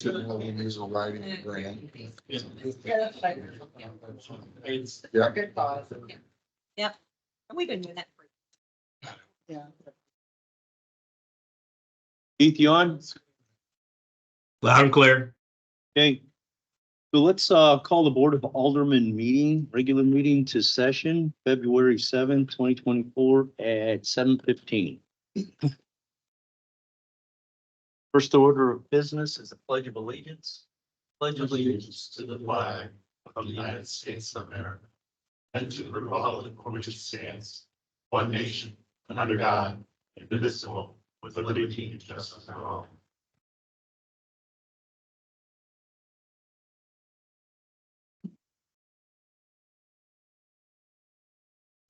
Use a writing grant. Yeah, that's fine. Yeah. Good cause. Yep. And we've been doing that for. Yeah. Keith, you on? Loud and clear. Okay. So let's call the Board of Aldermen meeting, regular meeting to session, February 7th, 2024 at 7:15. First order of business is the Pledge of Allegiance. Pledge allegiance to the flag of the United States of America and to the republic for which it stands, one nation, under God, indivisible, with liberty and justice for all.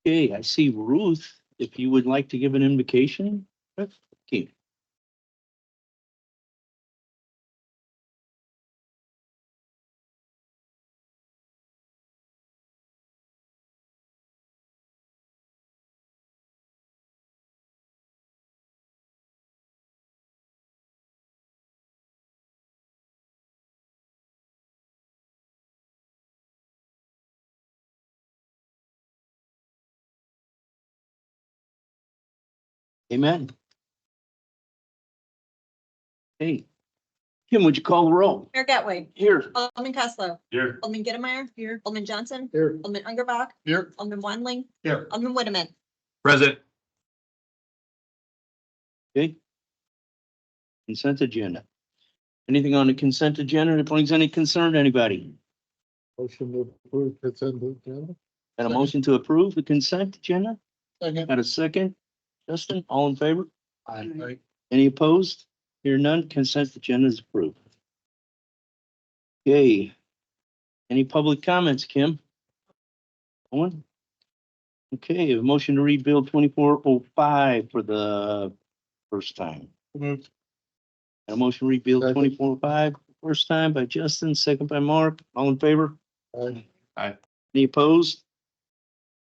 Okay, I see Ruth, if you would like to give an invocation. Okay. Amen. Hey, Kim, would you call the roll? Mayor Gatway, Here. Alderman Kessler, Here. Alderman Gettemeyer, here, Alderman Johnson, Here. Alderman Ungerbach, Here. Alderman Weinling, Here. Alderman Whitteman. Present. Okay. Consent agenda. Anything on the consent agenda that brings any concern to anybody? Motion to approve consent agenda. Got a motion to approve the consent agenda? Second. Got a second? Justin, all in favor? Aye. Any opposed? Hear none, consent agenda is approved. Okay. Any public comments, Kim? One? Okay, a motion to read Bill 2405 for the first time. Moved. A motion to read Bill Second. 2405, first time by Justin, second by Mark. All in favor? Aye. Any opposed?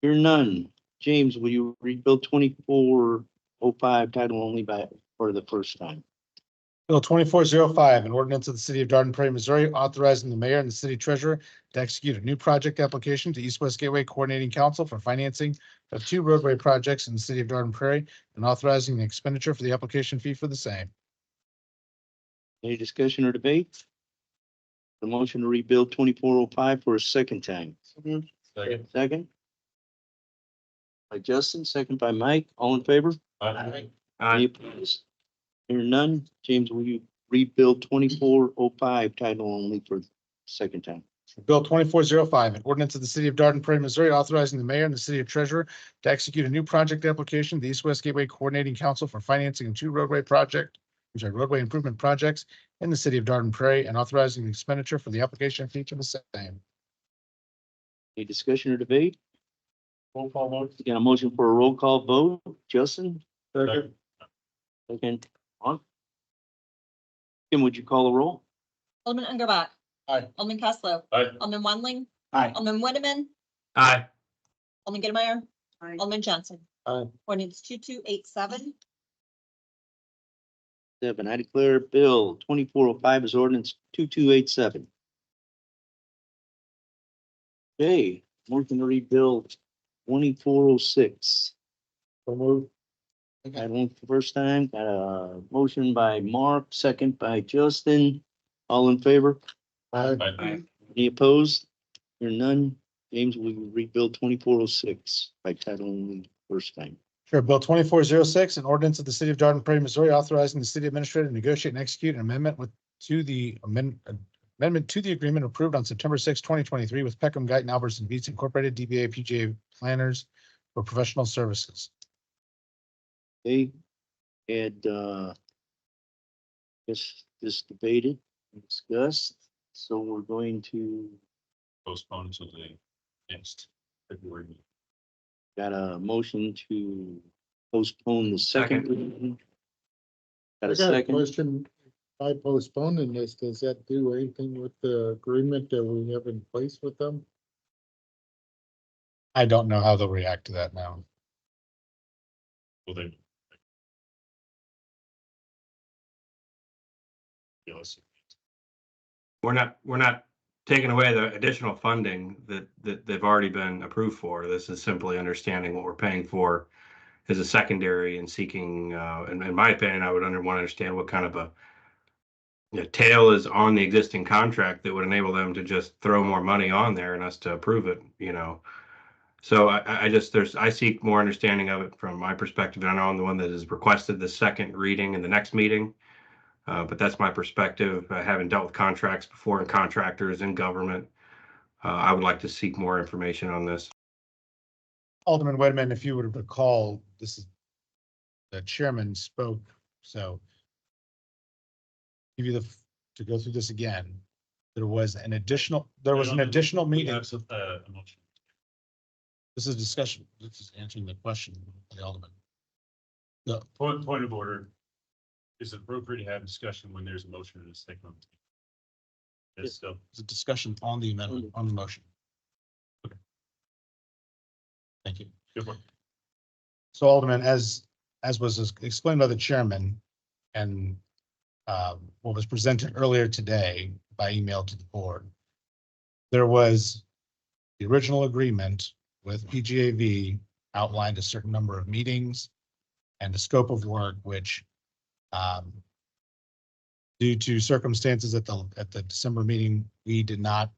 Hear none. James, will you read Bill 2405 title only for the first time? Bill 2405, an ordinance of the city of Garden Prairie, Missouri, authorizing the mayor and the city treasurer to execute a new project application to East West Gateway Coordinating Council for financing of 2 roadway projects in the city of Garden Prairie and authorizing the expenditure for the application fee for the same. Any discussion or debate? The motion to read Bill 2405 for a second time. Second. Second? By Justin, second by Mike. All in favor? Aye. Any opposed? Hear none. James, will you read Bill 2405 title only for the second time? Bill 2405, an ordinance of the city of Garden Prairie, Missouri, authorizing the mayor and the city treasurer to execute a new project application to the East West Gateway Coordinating Council for financing of 2 roadway improvement projects in the city of Garden Prairie and authorizing the expenditure for the application fee for the same. Any discussion or debate? Roll call vote. Got a motion for a roll call vote. Justin? Second. Second. On. Kim, would you call the roll? Alderman Ungerbach. Aye. Alderman Kessler, Aye. Alderman Weinling, Aye. Alderman Whitteman, Aye. Alderman Gettemeyer, Alderman Johnson. Aye. Ordinance 2287. 7. I declare Bill 2405 is ordinance 2287. Okay, motion to read Bill 2406. So moved. Got one for the first time. Got a motion by Mark, second by Justin. All in favor? Aye. Any opposed? Hear none. James, will you read Bill 2406 by title only first time? Sure. Bill 2406, an ordinance of the city of Garden Prairie, Missouri, authorizing the city administrator to negotiate and execute an amendment to the agreement approved on September 6, 2023 with Peckham, Guyton, Albertson Beats Incorporated, DBA PGA Planners for professional services. Okay, and guess this debated, discussed, so we're going to, Postpone until the next February meeting. got a motion to postpone the second. reading. Got I a got a second? question. By postponing this, does that do anything with the agreement that we have in place with them? I don't know how they'll react to that now. Will they? Yes. we're not taking away the additional funding that they've already been approved for. This is simply understanding what we're paying for as a secondary and seeking, in my opinion, I would want to understand what kind of a tail is on the existing contract that would enable them to just throw more money on there and us to approve it, So I seek more understanding of it from my perspective. And I know I'm the one that has requested the second reading in the next meeting. But that's my perspective, having dealt with contracts before and contractors in government. I would like to seek more information on this. Alderman Wedman, if you would recall, this is the chairman spoke, so give you to go through this again. There was an additional meeting. This is discussion. This is answering the question of the Alderman. The Point of order. Is it appropriate to have discussion when there's a motion and a second? Yes, so. It's a discussion on the amendment, on the motion. Okay. Thank you. Good one. So Alderman, as was explained by the chairman and what was presented earlier today by email to the board, there was the original agreement with PGAV outlined a certain number of meetings and the scope of work, which due to circumstances at the December meeting, we did not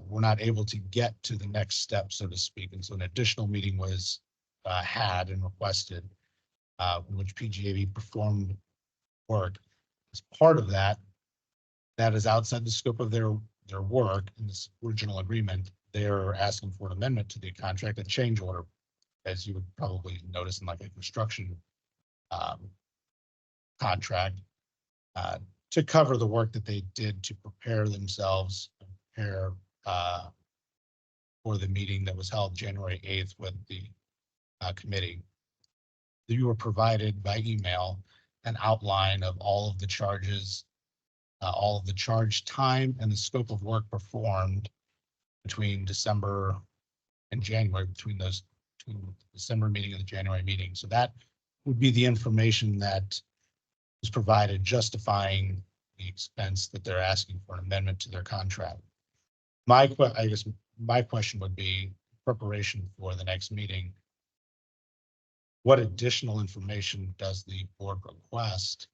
were not able to get to the next step, so to speak. And so an additional meeting was had and requested, in which PGAV performed work. As part of that, that is outside the scope of their work in this original agreement. They're asking for an amendment to the contract, a change order, as you would probably notice in like a construction contract, to cover the work that they did to prepare themselves, prepare for the meeting that was held January 8th with the committee. You were provided by email an outline of all of the charges, all of the charge time and the scope of work performed between December and January, between the December meeting and the January meeting. So that would be the information that was provided justifying the expense that they're asking for an amendment to their contract. I guess my question would be, preparation for the next meeting, what additional information does the board request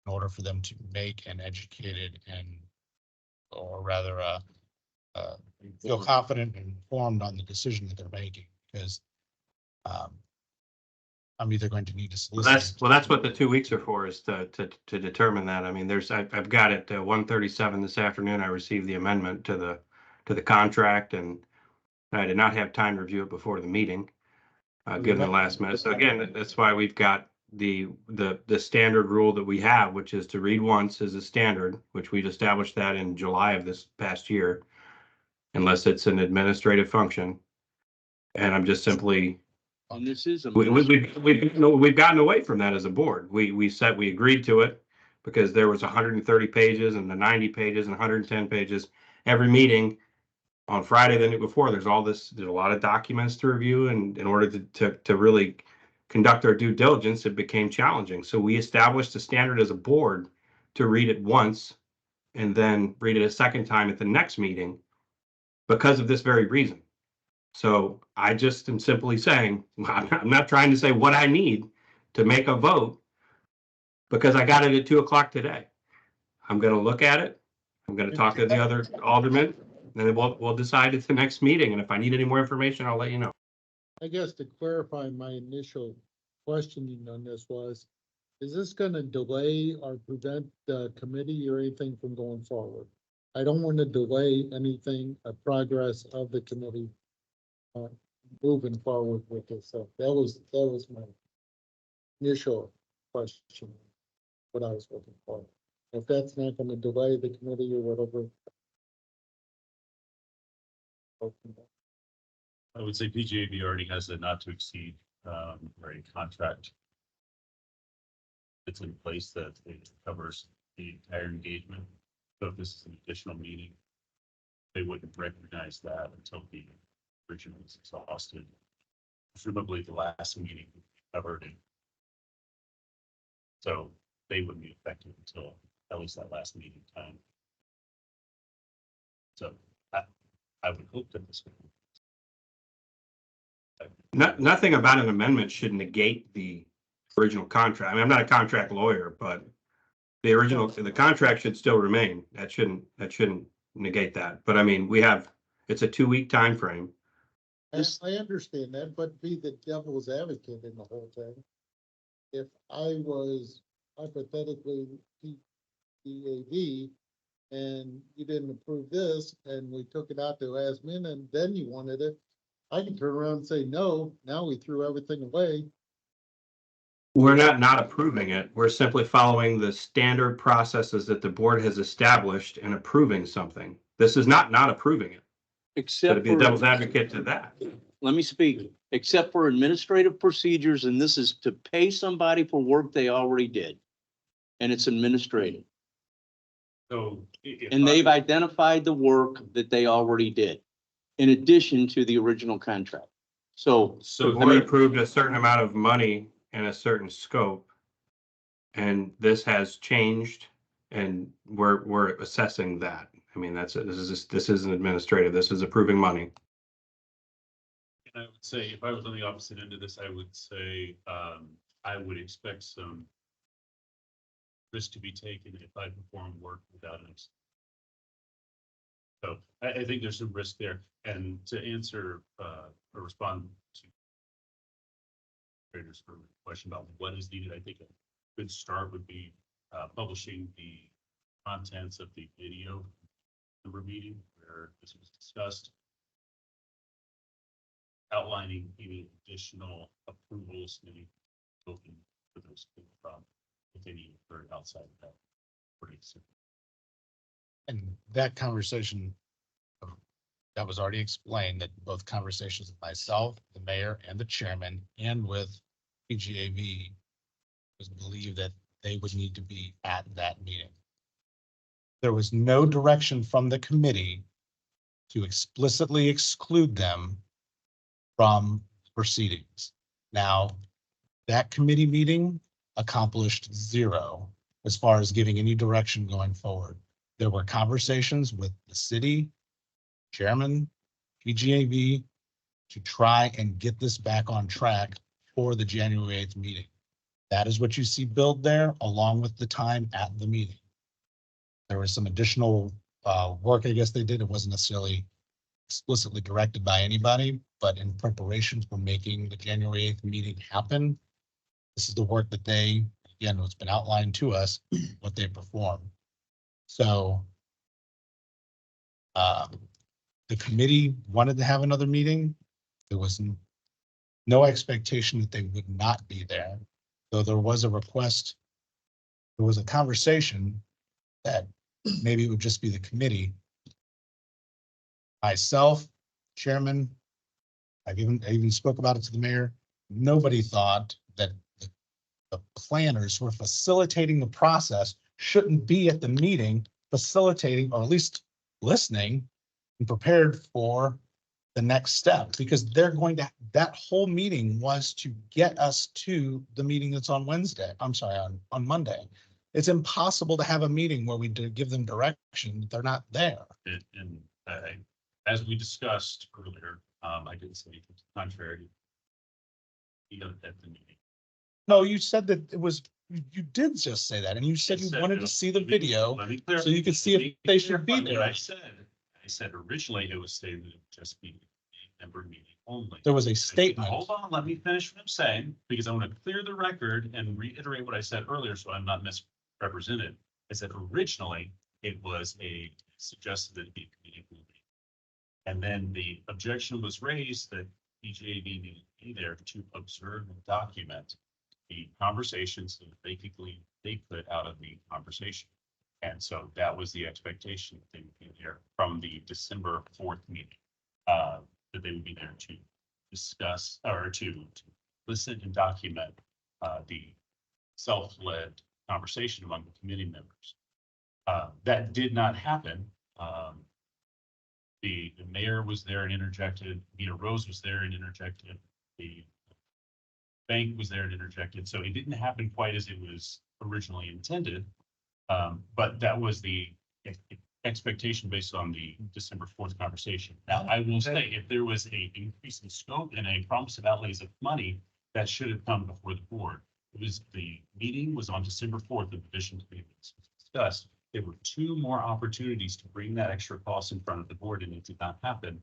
in order for them to make an educated and, or rather, feel confident and informed on the decision that they're making? Because I'm either going to need to solicit. That's what the 2 weeks are for, is to determine that. I mean, I've got it 1:37 this afternoon. I received the amendment to the contract, and I did not have time to review it before the meeting, given the last minute. So again, that's why we've got the standard rule that we have, which is to read once as a standard, which we'd established that in July of this past year, unless it's an administrative function. And I'm just simply, And this is we've gotten away from that as a board. We agreed to it because there was 130 pages and the 90 pages and 110 pages every meeting. On Friday, the night before, there's a lot of documents to review, and in order to really conduct our due diligence, it became challenging. So we established a standard as a board to read it once and then read it a second time at the next meeting because of this very reason. So I just am simply saying, I'm not trying to say what I need to make a vote, because I got it at 2:00 today. I'm going to look at it. I'm going to talk to the other aldermen, and then we'll decide at the next meeting. And if I need any more information, I'll let you know. I guess to clarify, my initial questioning on this was, is this gonna delay or prevent the committee or anything from going forward? I don't want to delay anything, progress of the committee moving forward with this. So that was my initial question, what I was looking for. If that's not gonna delay the committee or whatever. I would say PGAB already has a not to exceed, or a contract that's in place that it covers the entire engagement. So if this is an additional meeting, they wouldn't recognize that until the original is exhausted. Presumably the last meeting covered it. So they wouldn't be effective until at least that last meeting time. So I would hope that this. Nothing about an amendment should negate the original contract. I mean, I'm not a contract lawyer, but the contract should still remain. That shouldn't negate that. But I mean, it's a 2-week time frame. I understand that, but be the devil's advocate in the whole thing. If I was hypothetically PDAV and you didn't approve this and we took it out to last minute and then you wanted it, I can turn around and say, no, now we threw everything away. We're not approving it. We're simply following the standard processes that the board has established in approving something. This is not approving it. So to Except be the for, devil's advocate to that. let me speak, except for administrative procedures, and this is to pay somebody for work they already did. And it's administrative. So. And they've identified the work that they already did, in addition to the original contract. So, The board approved a certain amount of money and a certain scope. And this has changed and we're assessing that. I mean, this isn't administrative. This is approving money. And I would say, if I was on the opposite end of this, I would say, I would expect some risk to be taken if I perform work without an. So I think there's some risk there. And to answer, or respond to traders for a question about what is needed, I think a good start would be publishing the contents of the video of the meeting where this was discussed, outlining any additional approvals maybe open for those from if any occurred outside of that. Pretty simple. And that conversation that was already explained, that both conversations with myself, the mayor and the chairman, and with PGAV was believed that they would need to be at that meeting. There was no direction from the committee to explicitly exclude them from proceedings. Now, that committee meeting accomplished zero as far as giving any direction going forward. There were conversations with the city, chairman, PGAV, to try and get this back on track for the January 8th meeting. That is what you see billed there, along with the time at the meeting. There was some additional work, I guess they did. It wasn't necessarily explicitly directed by anybody, but in preparation for making the January 8th meeting happen, this is the work that they, again, what's been outlined to us, what they perform. So the committee wanted to have another meeting. There was no expectation that they would not be there. Though there was a request, there was a conversation that maybe it would just be the committee. Myself, chairman, I even spoke about it to the mayor. Nobody thought that the planners who were facilitating the process shouldn't be at the meeting facilitating, or at least listening and prepared for the next step, because they're going to, that whole meeting was to get us to the meeting that's on Wednesday. I'm sorry, on Monday. It's impossible to have a meeting where we give them direction. They're not there. And as we discussed earlier, I didn't say anything to the contrary. You know, at the meeting. No, you said that it was, you did just say that, and you said you wanted to see the video so you could see if they should be there. I said originally it was stated that it would just be a member meeting only. There was a statement. Hold on, let me finish what I'm saying, because I want to clear the record and reiterate what I said earlier so I'm not misrepresented. I said originally it was suggested that it be a committee only. And then the objection was raised that PGAV needed to be there to observe and document the conversations that they put out of the conversation. And so that was the expectation that they would be there from the December 4th meeting, that they would be there to discuss or to listen and document the self-led conversation among the committee members. That did not happen. The mayor was there and interjected. Nina Rose was there and interjected. The bank was there and interjected. So it didn't happen quite as it was originally intended. But that was expectation based on the December 4th conversation. Now, I will say, if there was a increase in scope and a promise of outlays of money, that should have come before the board. The meeting was on December 4th, the division committee was discussed. There were 2 more opportunities to bring that extra cost in front of the board, and it did not happen.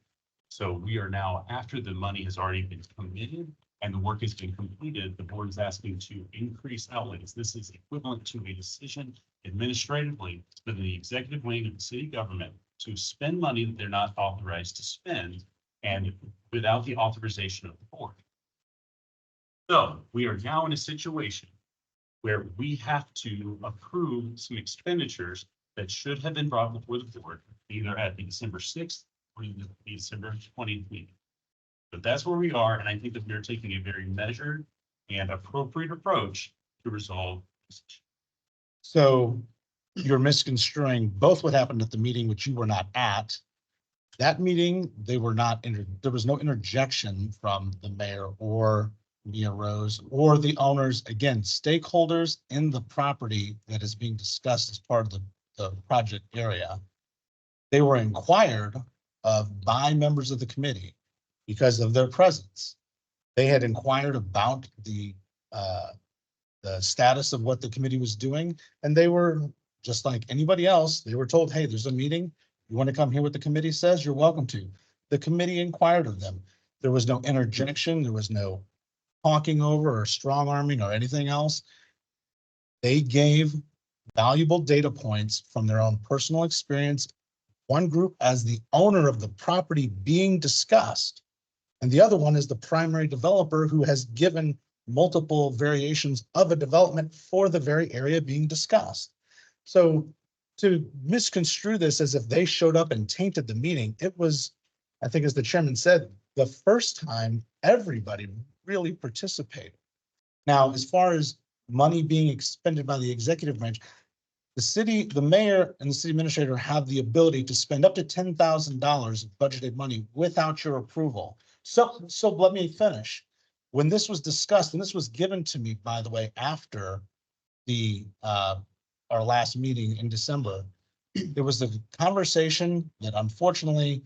So we are now, after the money has already been committed and the work has been completed, the board is asking to increase outlays. This is equivalent to a decision administratively for the executive wing of the city government to spend money that they're not authorized to spend and without the authorization of the board. So we are now in a situation where we have to approve some expenditures that should have been brought before the board, either at the December 6th or the December 20th meeting. But that's where we are, and I think that we are taking a very measured and appropriate approach to resolve this issue. So you're misconstruing both what happened at the meeting, which you were not at. That meeting, there was no interjection from the mayor or Mia Rose or the owners, again, stakeholders in the property that is being discussed as part of the project area. They were inquired of by members of the committee because of their presence. They had inquired about the status of what the committee was doing, and they were just like anybody else. They were told, hey, there's a meeting. You want to come hear what the committee says? You're welcome to. The committee inquired of them. There was no interjection. There was no talking over or strong arming or anything else. They gave valuable data points from their own personal experience. One group as the owner of the property being discussed, and the other one is the primary developer who has given multiple variations of a development for the very area being discussed. So to misconstrue this as if they showed up and tainted the meeting, it was, I think as the chairman said, the first time everybody really participated. Now, as far as money being expended by the executive branch, the mayor and the city administrator have the ability to spend up to $10,000 of budgeted money without your approval. So let me finish. When this was discussed, and this was given to me, by the way, after our last meeting in December, there was a conversation that unfortunately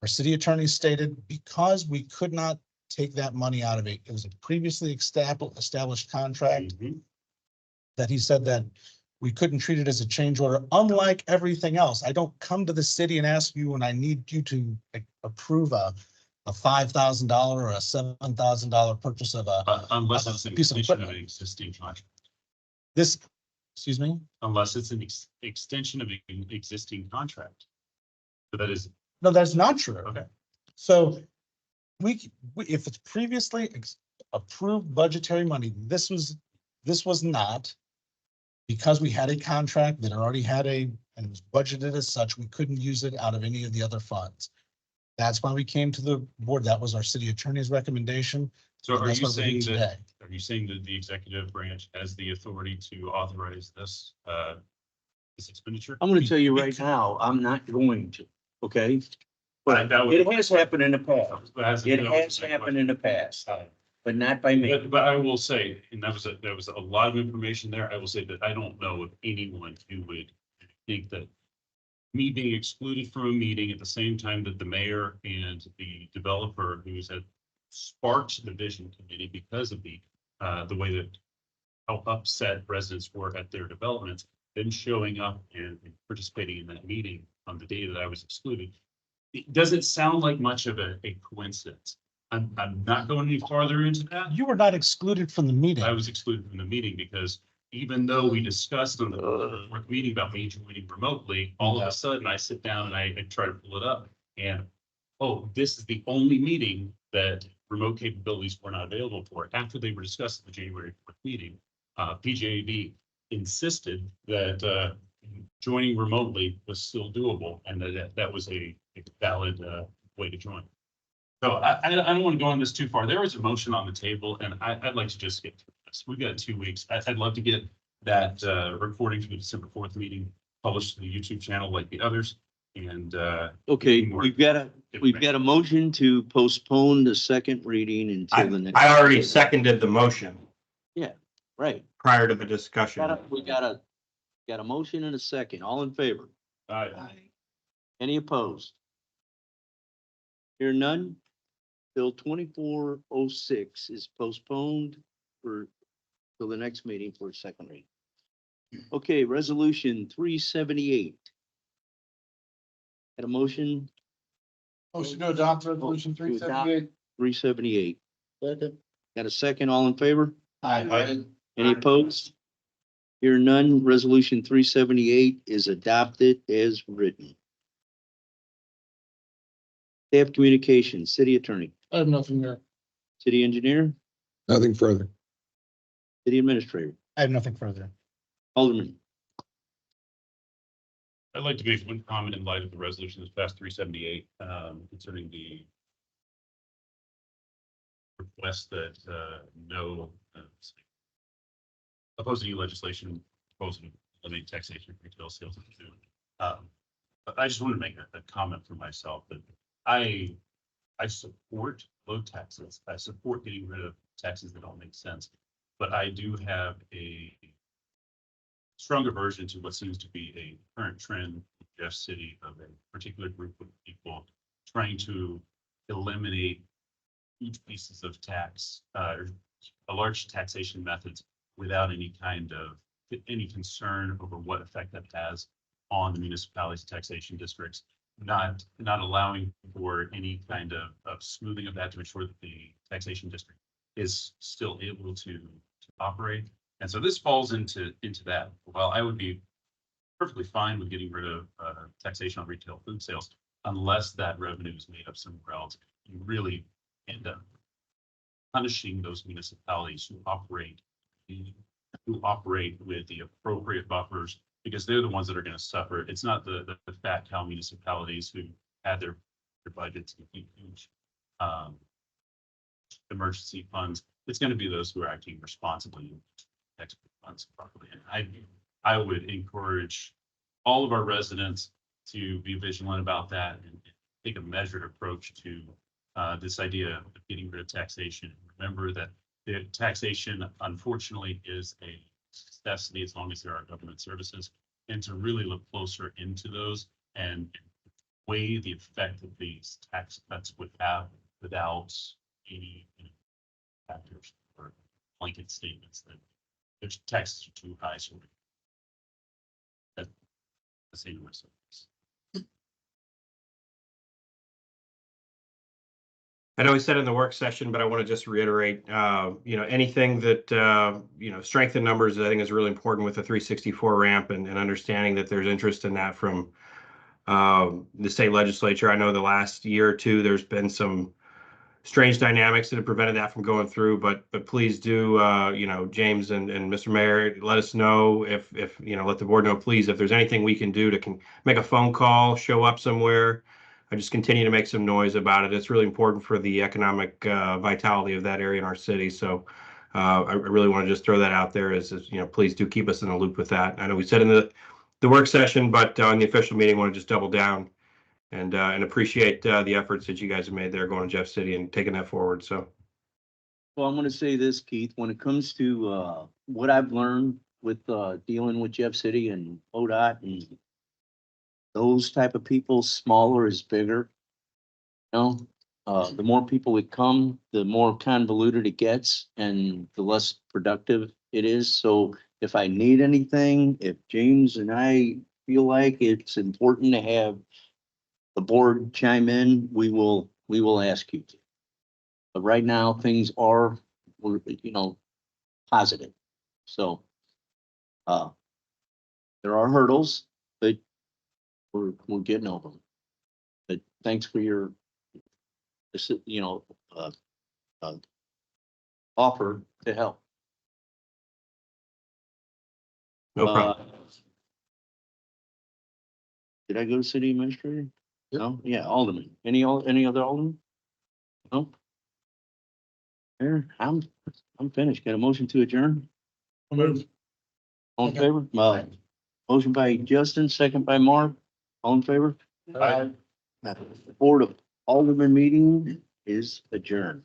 our city attorney stated, because we could not take that money out of it. It was a previously established contract that he said that we couldn't treat it as a change order, unlike everything else. I don't come to the city and ask you when I need you to approve a $5,000 or a $7,000 purchase of Unless it's an piece of extension of an equipment. existing contract. Excuse me? Unless it's an extension of an existing contract. So that is, No, that's not true. okay. So if it's previously approved budgetary money, this was not, because we had a contract that already had and it was budgeted as such, we couldn't use it out of any of the other funds. That's why we came to the board. That was our city attorney's recommendation. So are That's you what we're doing saying today. are you saying that the executive branch has the authority to authorize this, this expenditure? I'm gonna tell you right now, I'm not going to, okay? But That would- it has happened in the past. It has happened in the past, but not by me. But I will say, and that was a lot of information there. I will say that I don't know of anyone who would think that me being excluded from a meeting at the same time that the mayor and the developer who's had sparked the vision committee because of the way that how upset residents were at their developments, then showing up and participating in that meeting on the day that I was excluded. It doesn't sound like much of a coincidence. I'm not going any farther into that. You were not excluded from the meeting. I was excluded from the meeting because even though we discussed on the fourth meeting about me joining remotely, all of a sudden I sit down and I try to pull it up and, oh, this is the only meeting that remote capabilities were not available for. After they were discussed at the January 4th meeting, PJAD insisted that joining remotely was still doable and that was a valid way to join. So I don't want to go on this too far. There is a motion on the table and I'd like to just get through this. We've got 2 weeks. I'd love to get that recording for the December 4th meeting published to the YouTube channel like the others. And Okay, we've got a motion to postpone the second reading until the next. I already seconded the motion Right. prior to the discussion. We got a motion and a second. All in favor? Aye. Any opposed? Hear none? Bill 2406 is postponed for, till the next meeting for a second reading. Okay, resolution 378. Got a motion? Motion to adopt resolution To adopt. 378. 378. Second, Got a second, all in favor? Aye. Any opposed? Hear none, resolution 378 is adopted as written. Staff communications, city attorney, I have nothing there. city engineer, Nothing further. city administrator, I have nothing further. alderman. I'd like to make one comment in light of the resolution that's passed 378, concerning the request that, no, opposing new legislation proposing to eliminate taxation of retail sales of food. But I just want to make a comment for myself that I support low taxes. I support getting rid of taxes that don't make sense. But I do have a strong aversion to what seems to be a current trend in Jeff City of a particular group of people trying to eliminate huge pieces of tax, or a large taxation methods without any kind of any concern over what effect that has on the municipalities' taxation districts, not allowing for any kind of smoothing of that to ensure that the taxation district is still able to operate. And so this falls into that. While I would be perfectly fine with getting rid of taxation on retail food sales, unless that revenue is made up somewhere else, you really end up punishing those municipalities who operate with the appropriate buffers, because they're the ones that are going to suffer. It's not the fat cow municipalities who had their budgets in huge emergency funds. It's going to be those who are acting responsibly and export funds properly. And I would encourage all of our residents to be vigilant about that and take a measured approach to this idea of getting rid of taxation. Remember that the taxation, unfortunately, is a necessity as long as there are government services, and to really look closer into those and weigh the effect that these tax cuts would have without any factors or blanket statements that their taxes are too high. So that's the same myself. I know we said in the work session, but I want to just reiterate, anything that, strengthen numbers, I think is really important with the 364 ramp and understanding that there's interest in that from the state legislature. I know the last year or two, there's been some strange dynamics that have prevented that from going through, but please do, James and Mr. Mayor, let us know if, let the board know, please, if there's anything we can do to make a phone call, show up somewhere. I just continue to make some noise about it. It's really important for the economic vitality of that area in our city. So I really want to just throw that out there as please do keep us in the loop with that. I know we said in the work session, but on the official meeting, I want to just double down and appreciate the efforts that you guys have made there going to Jeff City and taking that forward. So. Well, I'm going to say this, Keith, when it comes to what I've learned with dealing with Jeff City and ODOT and those type of people, smaller is bigger. The more people that come, the more convoluted it gets and the less productive it is. So if I need anything, if James and I feel like it's important to have the board chime in, we will ask you to. But right now, things are, positive. So there are hurdles, but we're getting over them. But thanks for your, offer to help. No problem. Did I go to city administrator? Yep. No? Yeah, alderman. Any other alderman? No? There, I'm finished. Got a motion to adjourn? All in favor? Motion by Justin, second by Mark. All in favor? Aye. The Board of Alderman meeting is adjourned.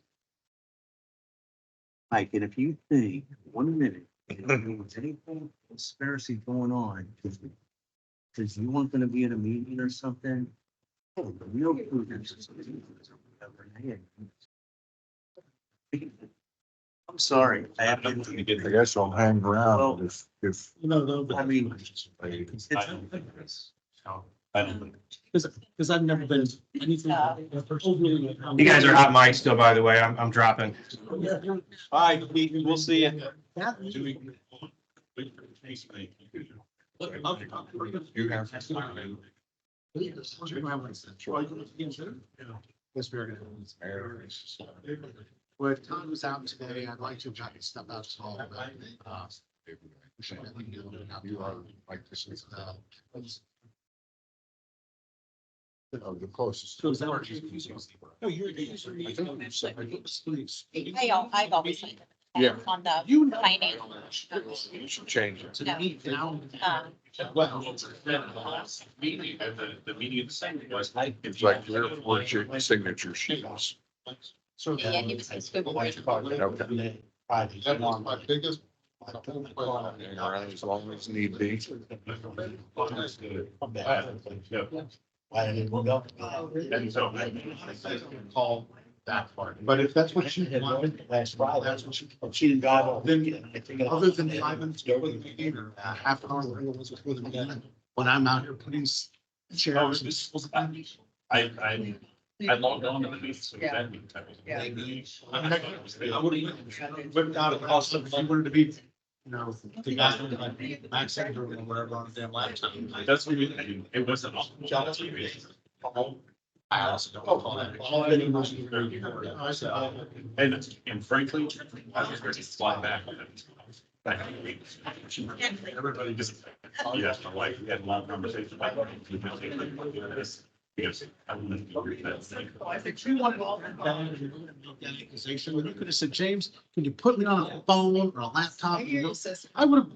Mike, and if you think, 1 minute, there's anything conspiracy going on, Cause you weren't gonna be in a meeting or something. Oh, the real prudence is- I'm sorry. I have to I guess I'll hang around if. You know, though, I mean, I don't think. because I've never been anything. You guys are hot mics still, by the way. I'm dropping. Bye, we'll see you. You have. Yes, very good. Well, if Todd was out today, I'd like to invite you to step out to all of that. You are like this is. The closest. So is that what you're using? No, you're. I've always liked it. Yeah. On the You- finance. You should change it. Um, Well. Meeting, the meeting was. It's like three or four signature sheets. So. Yeah, he was a good boy. Okay. That was my biggest. As long as need be. Why didn't we go? And so. Call That part. But if that's what you She had want, one last Friday. that's what you. She didn't drive all Then, weekend. other than 5 minutes before the meeting or a half an hour before the meeting, when I'm out here putting chairs. I logged on to the meeting. So Yeah. maybe. I would have whipped out a cost of, if you wanted to be, you know, the guy from the Max Center or whatever on the damn laptop. That's what we did. It wasn't. I also don't call that. All that emotion. I said, And frankly, I was ready to fly back. Everybody just, yes, my wife, we had a long conversation about. Yes. I think you wanted all that done in the organization, when you could have said, James, can you put me on a phone or a laptop? You know, I would have